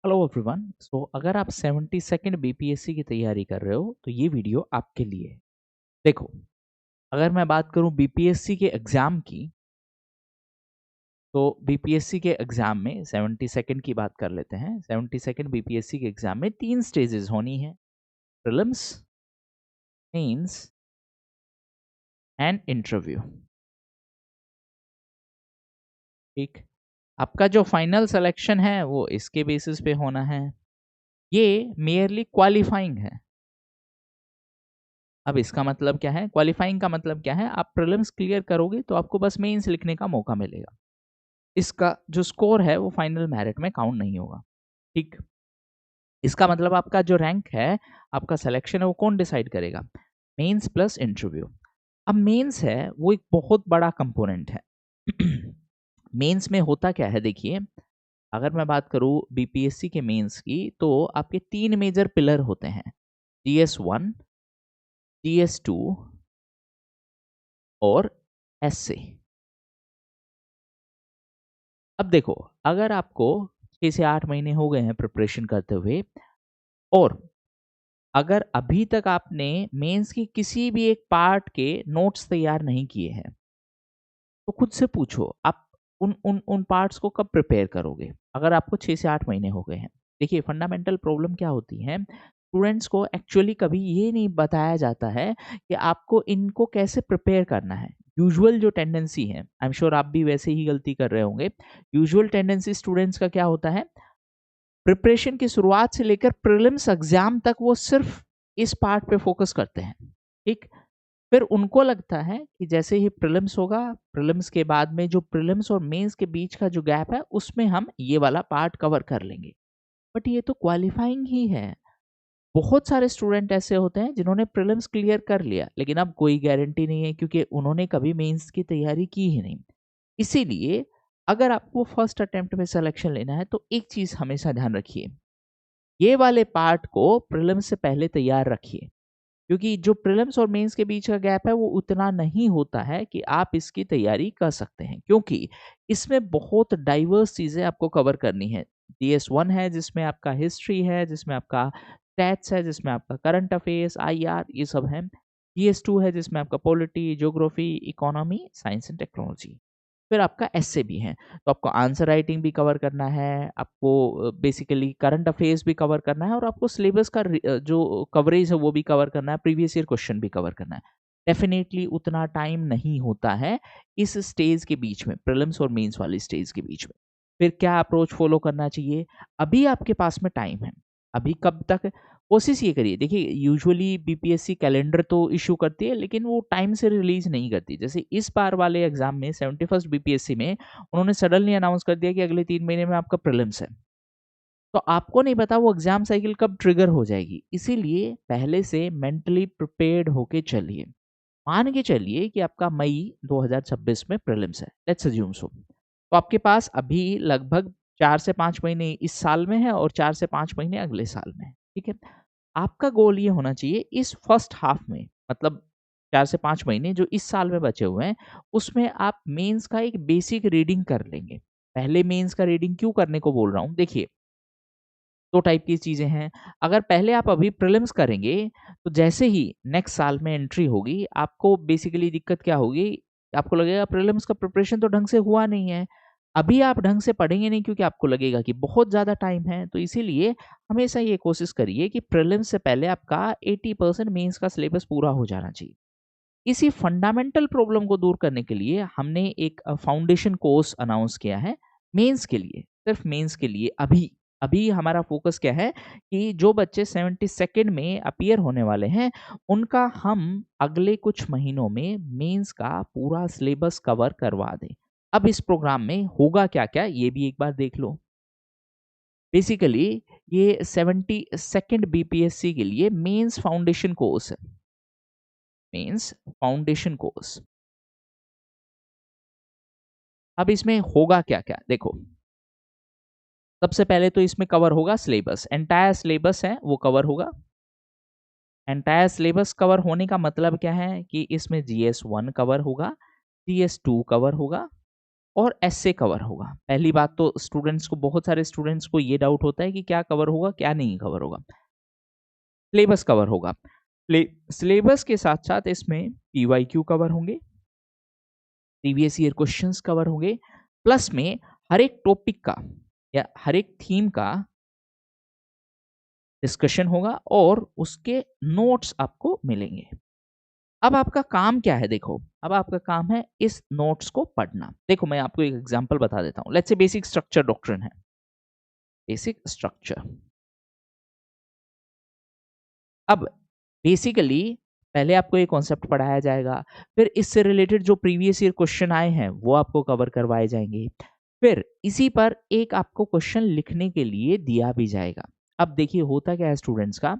Hello everyone. सो अगर आप 72nd BPSC की तैयारी कर रहे हो तो ये वीडियो आपके लिए है। देखो, अगर मैं बात करूं बीपीएससी के एग्जाम की, तो बीपीएससी के एग्जाम में 72nd की बात कर लेते हैं। 72nd बीपीएससी के एग्जाम में 3 स्टेजेस होनी है: प्रीलिम्स, मेंस एंड इंटरव्यू। ठीक, आपका जो फाइनल सिलेक्शन है वो इसके बेसिस पे होना है। ये मेयरली क्वालिफाइंग है। अब इसका मतलब क्या है? क्वालिफाइंग का मतलब क्या है? आप प्रीलिम्स क्लियर करोगे तो आपको बस मेंस लिखने का मौका मिलेगा। इसका जो स्कोर है वो फाइनल मेरिट में काउंट नहीं होगा। ठीक, इसका मतलब आपका जो रैंक है, आपका सिलेक्शन है, वो कौन डिसाइड करेगा? Mains plus interview. अब मेंस है वो एक बहुत बड़ा कंपोनेंट है। मेंस में होता क्या है, देखिए, अगर मैं बात करूं बीपीएससी के मेंस की, तो आपके 3 मेजर पिलर होते हैं: जीएस 1, जीएस 2 और एसए। अब देखो, अगर आपको 6 से 8 महीने हो गए हैं प्रिपरेशन करते हुए, और अगर अभी तक आपने मेंस की किसी भी एक पार्ट के नोट्स तैयार नहीं किए हैं, तो खुद से पूछो आप उन उन उन पार्ट्स को कब प्रिपेयर करोगे, अगर आपको 6 से 8 महीने हो गए हैं। देखिए, फंडामेंटल प्रॉब्लम क्या होती है, स्टूडेंट्स को एक्चुअली कभी ये नहीं बताया जाता है कि आपको इनको कैसे प्रिपेयर करना है। यूजुअल जो टेंडेंसी है, आई एम श्योर आप भी वैसे ही गलती कर रहे होंगे। यूजुअल टेंडेंसी स्टूडेंट्स का क्या होता है, प्रिपरेशन की शुरुआत से लेकर प्रीलिम्स एग्जाम तक वो सिर्फ इस पार्ट पे फोकस करते हैं। ठीक, फिर उनको लगता है कि जैसे ही प्रीलिम्स होगा, प्रीलिम्स के बाद में जो प्रीलिम्स और मेंस के बीच का जो गैप है, उसमें हम ये वाला पार्ट कवर कर लेंगे। बट ये तो क्वालिफाइंग ही है। बहुत सारे स्टूडेंट ऐसे होते हैं जिन्होंने प्रीलिम्स क्लियर कर लिया, लेकिन अब कोई गारंटी नहीं है क्योंकि उन्होंने कभी मेंस की तैयारी की ही नहीं। इसीलिए अगर आपको फर्स्ट अटेम्प्ट में सिलेक्शन लेना है, तो एक चीज हमेशा ध्यान रखिए, ये वाले पार्ट को प्रीलिम्स से पहले तैयार रखिए, क्योंकि जो प्रीलिम्स और मेंस के बीच का गैप है वो उतना नहीं होता है कि आप इसकी तैयारी कर सकते हैं, क्योंकि इसमें बहुत डाइवर्स चीजें आपको कवर करनी है। DS1 है जिसमें आपका हिस्ट्री है, जिसमें आपका स्टैट्स है, जिसमें आपका करंट अफेयर्स, IR, ये सब है। DS2 है जिसमें आपका polity, geography, economy, science and technology. फिर आपका एसए भी है, तो आपको आंसर राइटिंग भी कवर करना है, आपको बेसिकली करंट अफेयर्स भी कवर करना है, और आपको सिलेबस का जो कवरेज है वो भी कवर करना है, प्रीवियस ईयर क्वेश्चन भी कवर करना है। डेफिनेटली उतना टाइम नहीं होता है इस स्टेज के बीच में, प्रीलिम्स और मेंस वाली स्टेज के बीच में। फिर क्या अप्रोच फॉलो करना चाहिए? अभी आपके पास में टाइम है। अभी कब तक? कोशिश ये करिए, देखिए, यूजुअली बीपीएससी कैलेंडर तो इशू करती है, लेकिन वो टाइम से रिलीज नहीं करती। जैसे इस बार वाले एग्जाम में 71st बीपीएससी में उन्होंने सडनली अनाउंस कर दिया कि अगले 3 महीने में आपका प्रीलिम्स है। तो आपको नहीं पता वो एग्जाम साइकिल कब ट्रिगर हो जाएगी, इसीलिए पहले से मेंटली प्रिपेयर्ड होके चलिए। मान के चलिए कि आपका मई 2026 में प्रीलिम्स है, लेट्स अज्यूम सो। तो आपके पास अभी लगभग 4 से 5 महीने इस साल में है और 4 से 5 महीने अगले साल में है। ठीक है, आपका गोल ये होना चाहिए इस फर्स्ट हाफ में, मतलब 4 से 5 महीने जो इस साल में बचे हुए हैं, उसमें आप मेंस का एक बेसिक रीडिंग कर लेंगे। पहले मेंस का रीडिंग क्यों करने को बोल रहा हूँ, देखिए, 2 टाइप की चीज़ें हैं। अगर पहले आप अभी प्रीलिम्स करेंगे, तो जैसे ही नेक्स्ट साल में एंट्री होगी, आपको बेसिकली दिक्कत क्या होगी, आपको लगेगा प्रीलिम्स का प्रिपरेशन तो ढंग से हुआ नहीं है। अभी आप ढंग से पढ़ेंगे नहीं क्योंकि आपको लगेगा कि बहुत ज़्यादा टाइम है। तो इसीलिए हमेशा ये कोशिश करिए कि प्रीलिम्स से पहले आपका 80% मेंस का सिलेबस पूरा हो जाना चाहिए। इसी फंडामेंटल प्रॉब्लम को दूर करने के लिए हमने एक फाउंडेशन कोर्स अनाउंस किया है मेंस के लिए, सिर्फ मेंस के लिए। अभी अभी हमारा फोकस क्या है कि जो बच्चे 72nd में अपीयर होने वाले हैं, उनका हम अगले कुछ महीनों में मेंस का पूरा सिलेबस कवर करवा दें। अब इस प्रोग्राम में होगा क्या क्या, ये भी एक बार देख लो। बेसिकली ये 72nd बीपीएससी के लिए मेंस फाउंडेशन कोर्स है। Mains foundation course. अब इसमें होगा क्या-क्या? देखो, सबसे पहले तो इसमें कवर होगा सिलेबस, एंटायर सिलेबस है वो कवर होगा। एंटायर सिलेबस कवर होने का मतलब क्या है कि इसमें जीएस 1 कवर होगा, जीएस 2 कवर होगा, और एस्से कवर होगा। पहली बात तो स्टूडेंट्स को, बहुत सारे स्टूडेंट्स को ये डाउट होता है कि क्या कवर होगा, क्या नहीं कवर होगा। सिलेबस कवर होगा। सिलेबस के साथ-साथ इसमें पीवाईक्यू कवर होंगे, प्रीवियस ईयर क्वेश्चंस कवर होंगे, प्लस में हर एक टॉपिक का या हर एक थीम का डिस्कशन होगा और उसके नोट्स आपको मिलेंगे। अब आपका काम क्या है देखो, अब आपका काम है इस नोट्स को पढ़ना। देखो मैं आपको एक एग्जांपल बता देता हूँ। Let's say basic structure doctrine है, बेसिक स्ट्रक्चर। अब बेसिकली पहले आपको ये कॉन्सेप्ट पढ़ाया जाएगा, फिर इससे रिलेटेड जो प्रीवियस ईयर क्वेश्चन आए हैं वो आपको कवर करवाए जाएंगे, फिर इसी पर एक आपको क्वेश्चन लिखने के लिए दिया भी जाएगा। अब देखिए होता क्या है, स्टूडेंट्स का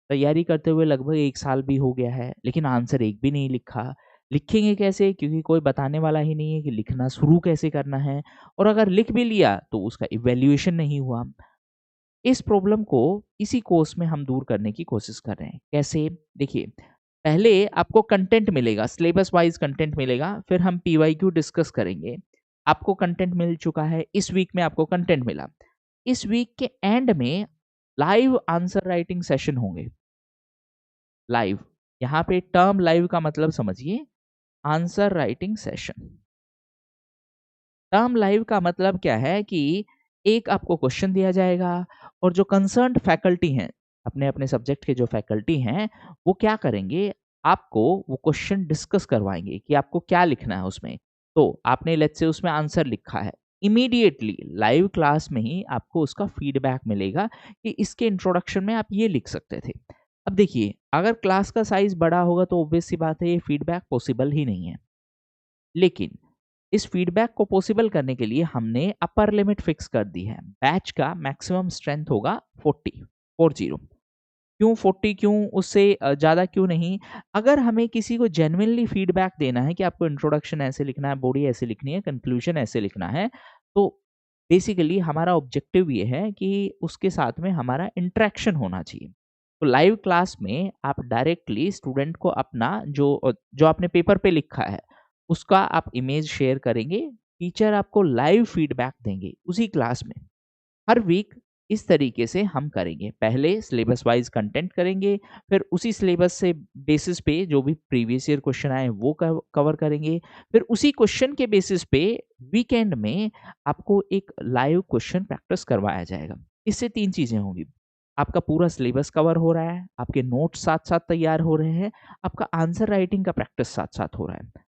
तैयारी करते हुए लगभग 1 साल भी हो गया है लेकिन आंसर एक भी नहीं लिखा। लिखेंगे कैसे, क्योंकि कोई बताने वाला ही नहीं है कि लिखना शुरू कैसे करना है, और अगर लिख भी लिया तो उसका इवैल्यूएशन नहीं हुआ। इस प्रॉब्लम को इसी कोर्स में हम दूर करने की कोशिश कर रहे हैं। कैसे? देखिए, पहले आपको कंटेंट मिलेगा, सिलेबस वाइज कंटेंट मिलेगा, फिर हम पीवाईक्यू डिस्कस करेंगे। आपको कंटेंट मिल चुका है, इस वीक में आपको कंटेंट मिला। इस वीक के एंड में लाइव आंसर राइटिंग सेशन होंगे। लाइव, यहाँ पे टर्म लाइव का मतलब समझिए, answer writing session. Term live का मतलब क्या है कि एक आपको क्वेश्चन दिया जाएगा और जो कंसर्न्ड फैकल्टी हैं, अपने अपने सब्जेक्ट के जो फैकल्टी हैं, वो क्या करेंगे, आपको वो क्वेश्चन डिस्कस करवाएंगे कि आपको क्या लिखना है उसमें। तो आपने लेट्स से उसमें आंसर लिखा है, इमीडिएटली लाइव क्लास में ही आपको उसका फीडबैक मिलेगा कि इसके इंट्रोडक्शन में आप ये लिख सकते थे। अब देखिए, अगर क्लास का साइज बड़ा होगा तो ऑब्वियस सी बात है ये फीडबैक पॉसिबल ही नहीं है। लेकिन इस फीडबैक को पॉसिबल करने के लिए हमने अपर लिमिट फिक्स कर दी है। बैच का मैक्सिमम स्ट्रेंथ होगा 40। क्यों 40, क्यों उससे ज़्यादा क्यों नहीं? अगर हमें किसी को जेन्युइनली फीडबैक देना है कि आपको इंट्रोडक्शन ऐसे लिखना है, बॉडी ऐसे लिखनी है, कंक्लूजन ऐसे लिखना है, तो बेसिकली हमारा ऑब्जेक्टिव ये है कि उसके साथ में हमारा इंटरेक्शन होना चाहिए। तो लाइव क्लास में आप डायरेक्टली स्टूडेंट को अपना जो आपने पेपर पे लिखा है उसका आप इमेज शेयर करेंगे, टीचर आपको लाइव फीडबैक देंगे उसी क्लास में। हर वीक इस तरीके से हम करेंगे। पहले सिलेबस वाइज कंटेंट करेंगे, फिर उसी सिलेबस से बेसिस पे जो भी प्रीवियस ईयर क्वेश्चन आए वो कवर करेंगे, फिर उसी क्वेश्चन के बेसिस पे वीकेंड में आपको एक लाइव क्वेश्चन प्रैक्टिस करवाया जाएगा। इससे 3 चीजें होंगी, आपका पूरा सिलेबस कवर हो रहा है, आपके नोट्स साथ-साथ तैयार हो रहे हैं, आपका आंसर राइटिंग का प्रैक्टिस साथ-साथ हो रहा है।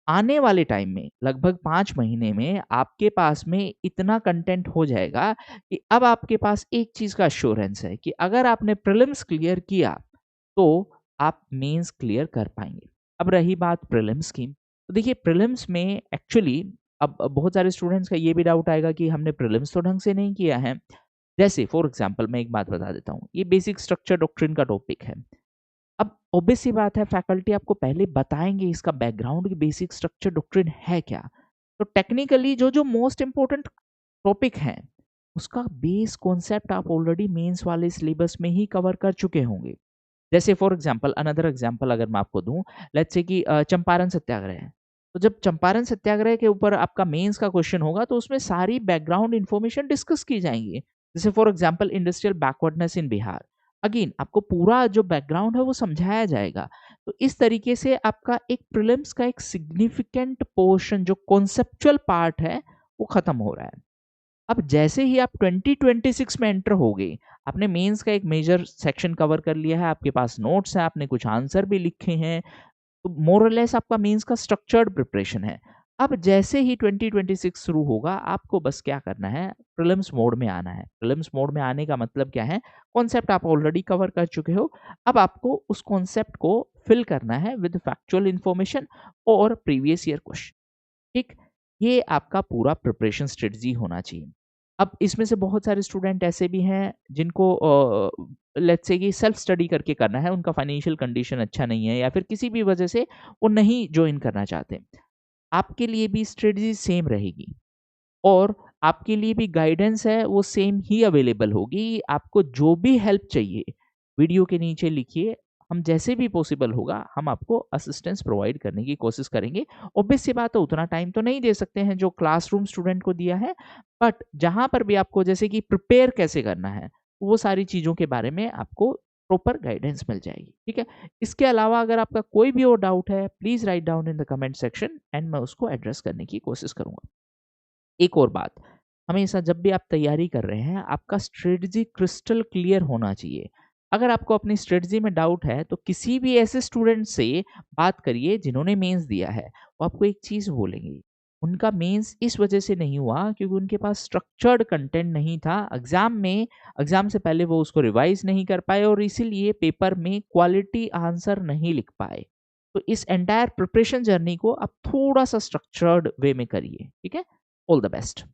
आने वाले टाइम में लगभग 5 महीने में आपके पास में इतना कंटेंट हो जाएगा कि अब आपके पास एक चीज़ का एश्योरेंस है कि अगर आपने प्रीलिम्स क्लियर किया, तो आप मेंस क्लियर कर पाएँगे। अब रही बात प्रीलिम्स की, तो देखिए प्रीलिम्स में एक्चुअली अब बहुत सारे स्टूडेंट्स का ये भी डाउट आएगा कि हमने प्रीलिम्स तो ढंग से नहीं किया है। जैसे फॉर एग्ज़ाम्पल मैं एक बात बता देता हूँ, ये बेसिक स्ट्रक्चर डॉक्ट्रिन का टॉपिक है। अब ऑब्वियस सी बात है, फैकल्टी आपको पहले बताएँगे इसका बैकग्राउंड की बेसिक स्ट्रक्चर डॉक्ट्रिन है क्या? तो टेक्निकली जो मोस्ट इम्पोर्टेंट टॉपिक हैं, उसका बेस कॉन्सेप्ट आप ऑलरेडी मेंस वाले सिलेबस में ही कवर कर चुके होंगे। जैसे फॉर एग्जांपल, अनदर एग्जांपल अगर मैं आपको दूँ, लेट्स से कि चंपारण सत्याग्रह है। तो जब चंपारण सत्याग्रह के ऊपर आपका मेंस का क्वेश्चन होगा तो उसमें सारी बैकग्राउंड इन्फॉर्मेशन डिस्कस की जाएँगी। जैसे for example industrial backwardness in Bihar. Again आपको पूरा जो बैकग्राउंड है वो समझाया जाएगा। तो इस तरीके से आपका एक प्रीलिम्स का एक सिग्निफिकेंट पोर्शन जो कॉन्सेप्चुअल पार्ट है, वो खत्म हो रहा है। अब जैसे ही आप 2026 में एंटर होगे, आपने मेंस का एक मेजर सेक्शन कवर कर लिया है, आपके पास नोट्स हैं, आपने कुछ आंसर भी लिखे हैं, तो मोर और लेस आपका मेंस का स्ट्रक्चर्ड प्रिपरेशन है। अब जैसे ही 2026 शुरू होगा, आपको बस क्या करना है, प्रीलिम्स मोड में आना है। प्रीलिम्स मोड में आने का मतलब क्या है, कॉन्सेप्ट आप ऑलरेडी कवर कर चुके हो, अब आपको उस कॉन्सेप्ट को फिल करना है विद फैक्चुअल इन्फॉर्मेशन और प्रीवियस ईयर क्वेश्चन। ठीक, ये आपका पूरा प्रिपरेशन स्ट्रेटजी होना चाहिए। अब इसमें से बहुत सारे स्टूडेंट ऐसे भी हैं जिनको लेट्स से कि सेल्फ स्टडी करके करना है, उनका फाइनेंशियल कंडीशन अच्छा नहीं है या फिर किसी भी वजह से वो नहीं जॉइन करना चाहते। आपके लिए भी स्ट्रेटजी सेम रहेगी और आपके लिए भी गाइडेंस है वो सेम ही अवेलेबल होगी। आपको जो भी हेल्प चाहिए, वीडियो के नीचे लिखिए, हम जैसे भी पॉसिबल होगा हम आपको असिस्टेंस प्रोवाइड करने की कोशिश करेंगे। ऑब्वियस सी बात है उतना टाइम तो नहीं दे सकते हैं जो क्लासरूम स्टूडेंट को दिया है, बट जहाँ पर भी आपको जैसे कि प्रिपेयर कैसे करना है, वो सारी चीज़ों के बारे में आपको प्रॉपर गाइडेंस मिल जाएगी, ठीक है? इसके अलावा अगर आपका कोई भी और डाउट है, please write down in the comment section and मैं उसको एड्रेस करने की कोशिश करूँगा। एक और बात, हमेशा जब भी आप तैयारी कर रहे हैं, आपका स्ट्रेटजी क्रिस्टल क्लियर होना चाहिए। अगर आपको अपनी स्ट्रेटजी में डाउट है, तो किसी भी ऐसे स्टूडेंट से बात करिए जिन्होंने मेंस दिया है। वो आपको एक चीज़ बोलेंगे, उनका मेंस इस वजह से नहीं हुआ क्योंकि उनके पास स्ट्रक्चर्ड कंटेंट नहीं था। एग्ज़ाम से पहले वो उसको रिवाइज़ नहीं कर पाए और इसीलिए पेपर में क्वालिटी आंसर नहीं लिख पाए। तो इस एंटायर प्रिपरेशन जर्नी को आप थोड़ा-सा स्ट्रक्चर्ड वे में करिए, ठीक है? All the best.